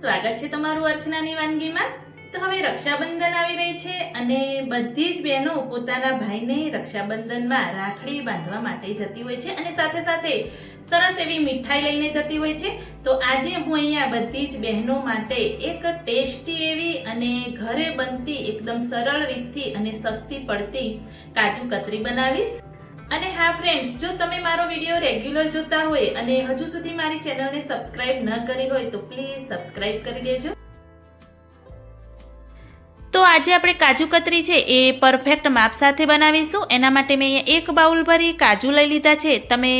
સ્વાગત છે તમારું અર્ચનાની વાનગીમાં। તો હવે રક્ષાબંધન આવી રહી છે અને બધી જ બહેનો પોતાના ભાઈને રક્ષાબંધનમાં રાખડી બાંધવા માટે જતી હોય છે અને સાથે સાથે સરસ એવી મીઠાઈ લઈને જતી હોય છે। તો આજે હું અહીંયા બધી જ બહેનો માટે એક ટેસ્ટી એવી અને ઘરે બનતી એકદમ સરળ રીતથી અને સસ્તી પડતી કાજુ કતરી બનાવીશ। અને હા ફ્રેન્ડ્સ, જો તમે મારો વિડીયો રેગ્યુલર જોતા હોય અને હજુ સુધી મારી ચેનલને સબસ્ક્રાઇબ ન કરી હોય તો પ્લીઝ સબસ્ક્રાઇબ કરી દેજો। તો આજે આપણે કાજુ કતરી છે એ પરફેક્ટ માપ સાથે બનાવીશું। એના માટે મેં અહીંયા એક બાઉલ ભરી કાજુ લઈ લીધા છે। તમે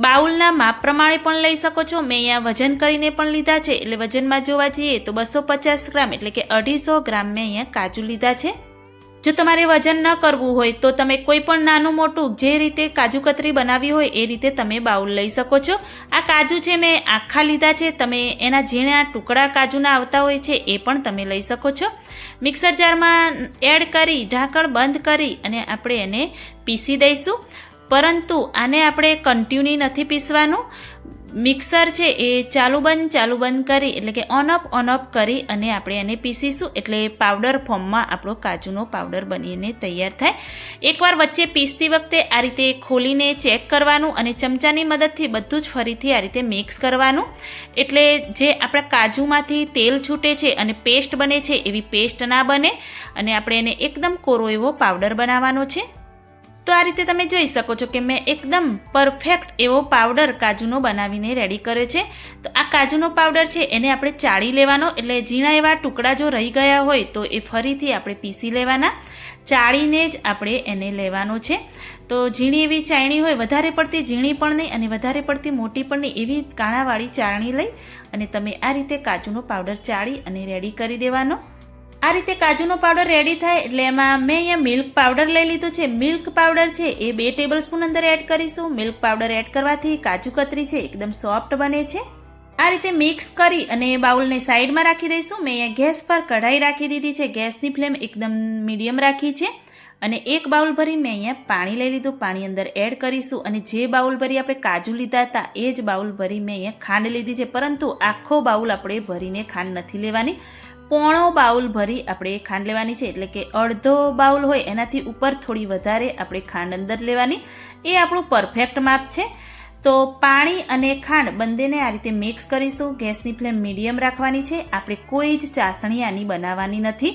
બાઉલના માપ પ્રમાણે પણ લઈ શકો છો। મેં અહીંયા વજન કરીને પણ લીધા છે, એટલે વજનમાં જોવા જઈએ તો 250 ગ્રામ એટલે કે 250 ગ્રામ મેં અહીંયા કાજુ લીધા છે। જો તમારે વજન ન કરવું હોય તો તમે કોઈ પણ નાનું મોટું જે રીતે કાજુ કતરી બનાવી હોય એ રીતે તમે બાઉલ લઈ શકો છો। આ કાજુ છે મેં આખા લીધા છે, તમે એના ઝીણા ટુકડા કાજુના આવતા હોય છે એ પણ તમે લઈ શકો છો। મિક્સર જારમાં એડ કરી ઢાંકણ બંધ કરી અને આપણે એને પીસી દઈશું, પરંતુ આને આપણે કન્ટિન્યુ નથી પીસવાનું। મિક્સર છે એ ચાલુ બંધ કરી એટલે કે ઓન ઓફ કરી અને આપણે એને પીસીશું, એટલે પાવડર ફોર્મમાં આપણો કાજુનો પાવડર બનીને તૈયાર થાય। એકવાર વચ્ચે પીસતી વખતે આ રીતે ખોલીને ચેક કરવાનું અને ચમચાની મદદથી બધું જ ફરીથી આ રીતે મિક્સ કરવાનું, એટલે જે આપણા કાજુમાંથી તેલ છૂટે છે અને પેસ્ટ બને છે એવી પેસ્ટ ના બને અને આપણે એને એકદમ કોરો એવો પાવડર બનાવવાનો છે। તો આ રીતે તમે જોઈ શકો છો કે મેં એકદમ પરફેક્ટ એવો પાવડર કાજુનો બનાવીને રેડી કર્યો છે। તો આ કાજુનો પાવડર છે એને આપણે ચાળી લેવાનો, એટલે ઝીણા એવા ટુકડા જો રહી ગયા હોય તો એ ફરીથી આપણે પીસી લેવાના। ચાળીને જ આપણે એને લેવાનો છે। તો ઝીણી એવી ચાળણી હોય, વધારે પડતી ઝીણી પણ નહીં અને વધારે પડતી મોટી પણ નહીં, એવી કાણાવાળી ચાળણી લઈ અને તમે આ રીતે કાજુનો પાવડર ચાળી અને રેડી કરી દેવાનો। આ રીતે કાજુનો પાવડર રેડી થાય એટલે એમાં મેં અહીંયા મિલ્ક પાવડર લઈ લીધું છે। મિલ્ક પાવડર છે એ 2 ટેબલસ્પૂન અંદર એડ કરીશું। મિલ્ક પાવડર એડ કરવાથી કાજુ કતરી છે એકદમ સોફ્ટ બને છે। આ રીતે મિક્સ કરી અને બાઉલને સાઈડમાં રાખી દઈશું। મેં અહીંયા ગેસ પર કઢાઈ રાખી દીધી છે, ગેસની ફ્લેમ એકદમ મીડિયમ રાખી છે અને એક બાઉલ ભરી મેં અહીંયા પાણી લઈ લીધું, પાણી અંદર એડ કરીશું અને જે બાઉલ ભરી આપણે કાજુ લીધા હતા એ જ બાઉલ ભરી મેં અહીંયા ખાંડ લીધી છે, પરંતુ આખો બાઉલ આપણે ભરીને ખાંડ નથી લેવાની, પોણો બાઉલ ભરી આપણે ખાંડ લેવાની છે, એટલે કે અડધો બાઉલ હોય એનાથી ઉપર થોડી વધારે આપણે ખાંડ અંદર લેવાની, એ આપણું પરફેક્ટ માપ છે। તો પાણી અને ખાંડ બંનેને આ રીતે મિક્સ કરીશું। ગેસની ફ્લેમ મીડિયમ રાખવાની છે, આપણે કોઈ જ ચાસણી આની બનાવવાની નથી।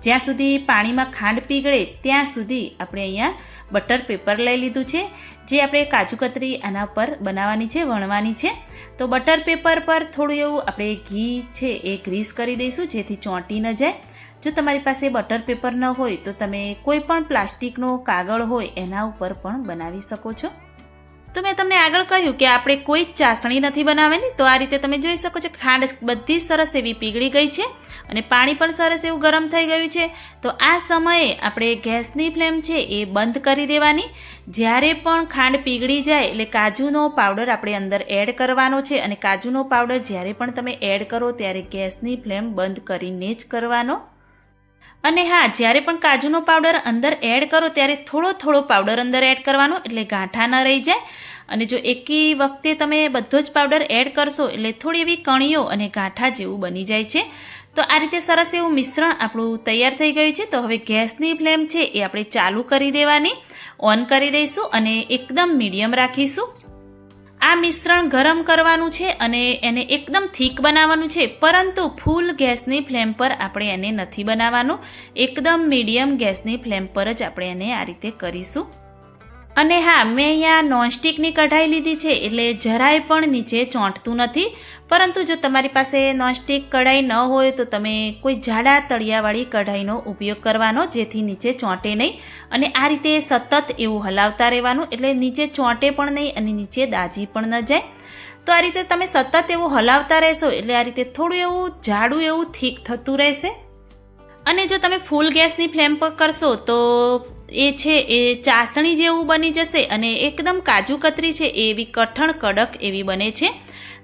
જ્યાં સુધી પાણીમાં ખાંડ પીગળે ત્યાં સુધી આપણે અહીંયા બટર પેપર લઈ લીધું છે, જે આપણે કાજુ કતરી આના પર બનાવવાની છે, વણવાની છે। તો બટર પેપર પર થોડું એવું આપણે ઘી છે એ ગ્રીસ કરી દઈશું, જેથી ચોંટી ન જાય। જો તમારી પાસે બટર પેપર ન હોય તો તમે કોઈ પણ પ્લાસ્ટિકનો કાગળ હોય એના ઉપર પણ બનાવી શકો છો। તો મેં તમને આગળ કહ્યું કે આપણે કોઈ જ ચાસણી નથી બનાવવાની। તો આ રીતે તમે જોઈ શકો છો ખાંડ બધી સરસ એવી પીગળી ગઈ છે અને પાણી પણ સરસ એવું ગરમ થઈ ગયું છે। તો આ સમયે આપણે ગેસની ફ્લેમ છે એ બંધ કરી દેવાની। જ્યારે પણ ખાંડ પીગળી જાય એટલે કાજુનો પાવડર આપણે અંદર એડ કરવાનો છે અને કાજુનો પાવડર જ્યારે પણ તમે એડ કરો ત્યારે ગેસની ફ્લેમ બંધ કરીને જ કરવાનો। અને હા, જ્યારે પણ કાજુનો પાવડર અંદર એડ કરો ત્યારે થોડો પાવડર અંદર એડ કરવાનો, એટલે ગાંઠા ન રહી જાય। અને જો એકી વખતે તમે બધો જ પાવડર એડ કરશો એટલે થોડી એવી કણીઓ અને ગાંઠા જેવું બની જાય છે। તો આ રીતે સરસ એવું મિશ્રણ આપણું તૈયાર થઈ ગયું છે। તો હવે ગેસની ફ્લેમ છે એ આપણે ચાલુ કરી દેવાની, ઓન કરી દઈશું અને એકદમ મીડિયમ રાખીશું। આ મિશ્રણ ગરમ કરવાનું છે અને એને એકદમ થીક બનાવવાનું છે, પરંતુ ફૂલ ગેસની ફ્લેમ પર આપણે એને નથી બનાવવાનું, એકદમ મીડિયમ ગેસની ફ્લેમ પર જ આપણે એને આ રીતે કરીશું। અને હા, મેં અહીંયા નોનસ્ટિકની કઢાઈ લીધી છે, એટલે જરાય પણ નીચે ચોંટતું નથી। પરંતુ જો તમારી પાસે નોનસ્ટિક કઢાઈ ન હોય તો તમે કોઈ જાડા તળિયાવાળી કઢાઈનો ઉપયોગ કરવાનો, જેથી નીચે ચોંટે નહીં અને આ રીતે સતત એવું હલાવતા રહેવાનું, એટલે નીચે ચોંટે પણ નહીં અને નીચે દાજી પણ ન જાય। તો આ રીતે તમે સતત એવું હલાવતા રહેશો એટલે આ રીતે થોડું એવું જાડું એવું થીક થતું રહેશે। અને જો તમે ફૂલ ગેસની ફ્લેમ પર કરશો તો એ છે એ ચાસણી જેવું બની જશે અને એકદમ કાજુ કતરી છે એવી કઠણ કડક એવી બને છે।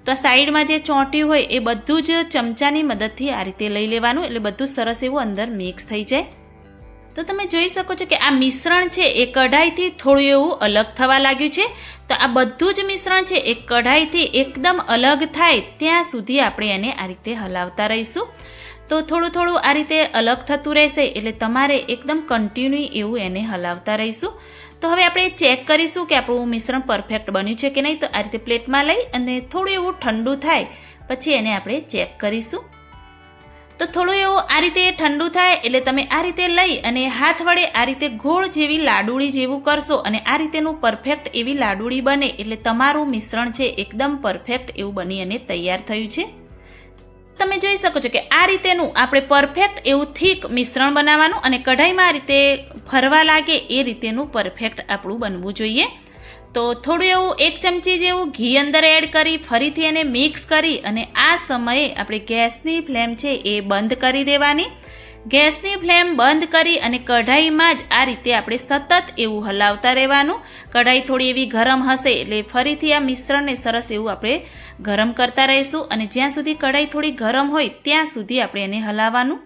તો સાઈડમાં જે ચોંટ્યું હોય એ બધું જ ચમચાની મદદથી આ રીતે લઈ લેવાનું, એટલે બધું સરસ એવું અંદર મિક્સ થઈ જાય। તો તમે જોઈ શકો છો કે આ મિશ્રણ છે એ કઢાઈથી થોડું એવું અલગ થવા લાગ્યું છે. તો આ બધું જ મિશ્રણ છે એ કઢાઈથી એકદમ અલગ થાય ત્યાં સુધી આપણે એને આ રીતે હલાવતા રહીશું. તો થોડું થોડું આ રીતે અલગ થતું રહેશે એટલે તમારે એકદમ કન્ટિન્યુ એવું એને હલાવતા રહીશું. તો હવે આપણે ચેક કરીશું કે આપણું મિશ્રણ પરફેક્ટ બન્યું છે કે નહીં. તો આ રીતે પ્લેટમાં લઈ અને થોડું એવું ઠંડુ થાય પછી એને આપણે ચેક કરીશું. તો થોડું એવું આ રીતે ઠંડુ થાય એટલે તમે આ રીતે લઈ અને હાથ વડે આ રીતે ગોળ જેવી લાડુળી જેવું કરશો અને આ રીતેનું પરફેક્ટ એવી લાડુળી બને એટલે તમારું મિશ્રણ છે એકદમ પરફેક્ટ એવું બની અને તૈયાર થયું છે. તમે જોઈ શકો છો કે આ રીતેનું આપણે પરફેક્ટ એવું થીક મિશ્રણ બનાવવાનું અને કઢાઈમાં આ રીતે ફરવા લાગે એ રીતેનું પરફેક્ટ આપણું બનવું જોઈએ. તો થોડું એવું 1 ચમચી જેવું ઘી અંદર એડ કરી ફરીથી એને મિક્સ કરી અને આ સમયે આપણે ગેસની ફ્લેમ છે એ બંધ કરી દેવાની. ગેસની ફ્લેમ બંધ કરી અને કઢાઈમાં જ આ રીતે આપણે સતત એવું હલાવતા રહેવાનું. કઢાઈ થોડી એવી ગરમ હશે એટલે ફરીથી આ મિશ્રણને સરસ એવું આપણે ગરમ કરતા રહીશું અને જ્યાં સુધી કઢાઈ થોડી ગરમ હોય ત્યાં સુધી આપણે એને હલાવવાનું.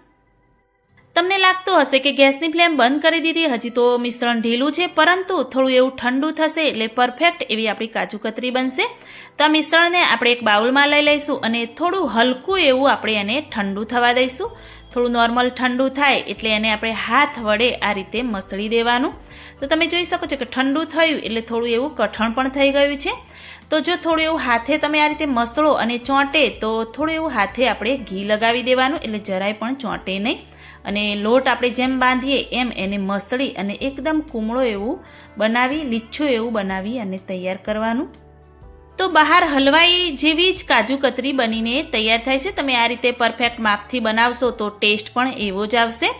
તમને લાગતું હશે કે ગેસની ફ્લેમ બંધ કરી દીધી, હજી તો મિશ્રણ ઢીલું છે, પરંતુ થોડું એવું ઠંડુ થશે એટલે પરફેક્ટ એવી આપણી કાજુ કતરી બનશે. તો આ મિશ્રણને આપણે એક બાઉલમાં લઈ લઈશું અને થોડું હલકું એવું આપણે એને ઠંડુ થવા દઈશું. થોડું નોર્મલ ઠંડુ થાય એટલે એને આપણે હાથ વડે આ રીતે મસળી દેવાનું. તો તમે જોઈ શકો છો કે ઠંડુ થયું એટલે થોડું એવું કઠણ પણ થઈ ગયું છે. તો જો થોડું એવું હાથે તમે આ રીતે મસળો અને ચોંટે તો થોડું એવું હાથે આપણે ઘી લગાવી દેવાનું એટલે જરાય પણ ચોંટે નહીં. અને લોટ આપણે જેમ બાંધીએ એમ એને મસળી અને એકદમ કુમળો એવું બનાવી લીચ્છું એવું બનાવી અને તૈયાર કરવાનું. તો બહાર હલવાઈ જેવી જ કાજુ કતરી બનીને તૈયાર થાય છે. તમે આ રીતે પરફેક્ટ માપથી બનાવશો તો ટેસ્ટ પણ એવો જ આવશે.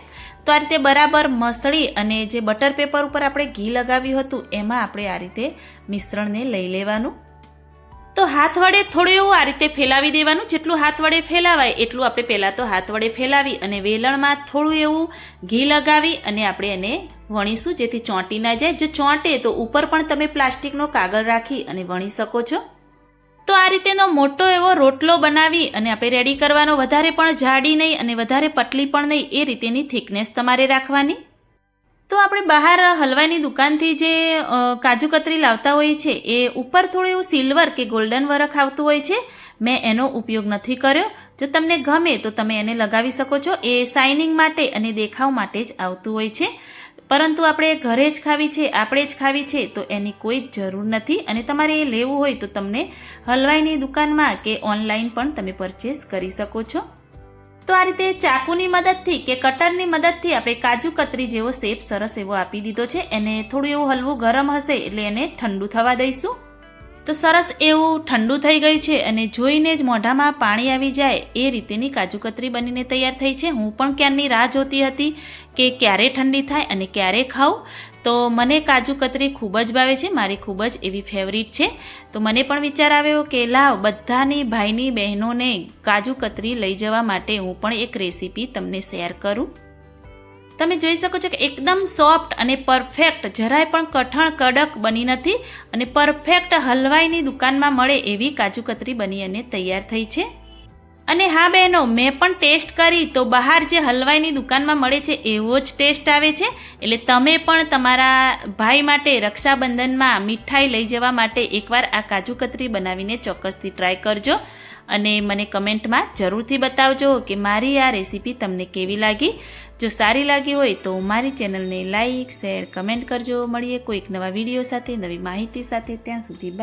તો આ રીતે બરાબર મસળી અને જે બટર પેપર ઉપર આપણે ઘી લગાવ્યું હતું એમાં આપણે આ રીતે મિશ્રણને લઈ લેવાનું. તો હાથ વડે થોડું એવું આ રીતે ફેલાવી દેવાનું. જેટલું હાથ વડે ફેલાવાય એટલું આપણે પહેલાં તો હાથ વડે ફેલાવી અને વેલણમાં થોડું એવું ઘી લગાવી અને આપણે એને વણીશું જેથી ચોંટી ના જાય. જો ચોંટે તો ઉપર પણ તમે પ્લાસ્ટિકનો કાગળ રાખી અને વણી શકો છો. તો આ રીતેનો મોટો એવો રોટલો બનાવી અને આપણે રેડી કરવાનો. વધારે પણ જાડી નહીં અને વધારે પતલી પણ નહીં, એ રીતેની થિકનેસ તમારે રાખવાની. તો આપણે બહાર હલવાની દુકાનથી જે કાજુ કતરી લાવતા હોઈએ છીએ એ ઉપર થોડું એવું સિલ્વર કે ગોલ્ડન વર્ક આવતું હોય છે. મેં એનો ઉપયોગ નથી કર્યો. જો તમને ગમે તો તમે એને લગાવી શકો છો. એ શાઇનિંગ માટે અને દેખાવ માટે જ આવતું હોય છે, પરંતુ આપણે ઘરે જ ખાવી છે, આપણે જ ખાવી છે તો એની કોઈ જ જરૂર નથી. અને તમારે એ લેવું હોય તો તમને હલવાઈની દુકાનમાં કે ઓનલાઈન પણ તમે પરચેસ કરી શકો છો. તો આ રીતે ચાકુની મદદથી કે કટરની મદદથી આપણે કાજુ કતરી જેવો શેપ સરસ એવો આપી દીધો છે. એને થોડું એવું હલવું ગરમ હશે એટલે એને ઠંડુ થવા દઈશું. તો સરસ એવું ઠંડુ થઈ ગયું છે અને જોઈને જ મોઢામાં પાણી આવી જાય એ રીતેની કાજુ કતરી બનીને તૈયાર થઈ છે. હું પણ ક્યારની રાહ જોતી હતી કે ક્યારે ઠંડી થાય અને ક્યારે ખાઉં. તો મને કાજુ કતરી ખૂબ જ ભાવે છે, મારી ખૂબ જ એવી ફેવરિટ છે. તો મને પણ વિચાર આવ્યો કે લાવ બધાની ભાઈની બહેનોને કાજુ કતરી લઈ જવા માટે હું પણ એક રેસીપી તમને શેર કરું. તમે જોઈ શકો છો કે એકદમ સોફ્ટ અને પરફેક્ટ, જરાય પણ કઠણ કડક બની નથી અને પરફેક્ટ હલવાઈની દુકાનમાં મળે એવી કાજુ કતરી બની અને તૈયાર થઈ છે. અને હા બહેનો, મેં પણ ટેસ્ટ કરી તો બહાર જે હલવાઈની દુકાનમાં મળે છે એવો જ ટેસ્ટ આવે છે. એટલે તમે પણ તમારા ભાઈ માટે રક્ષાબંધનમાં મીઠાઈ લઈ જવા માટે એકવાર આ કાજુ કતરી બનાવીને ચોક્કસથી ટ્રાય કરજો અને મને કમેન્ટમાં જરૂરથી બતાવજો કે મારી આ રેસીપી તમને કેવી લાગી. જો સારી લાગી હોય તો મારી ચેનલને લાઈક, શેર, કમેન્ટ કરજો. મળીએ કોઈક નવા વિડીયો સાથે, નવી માહિતી સાથે. ત્યાં સુધી બાય.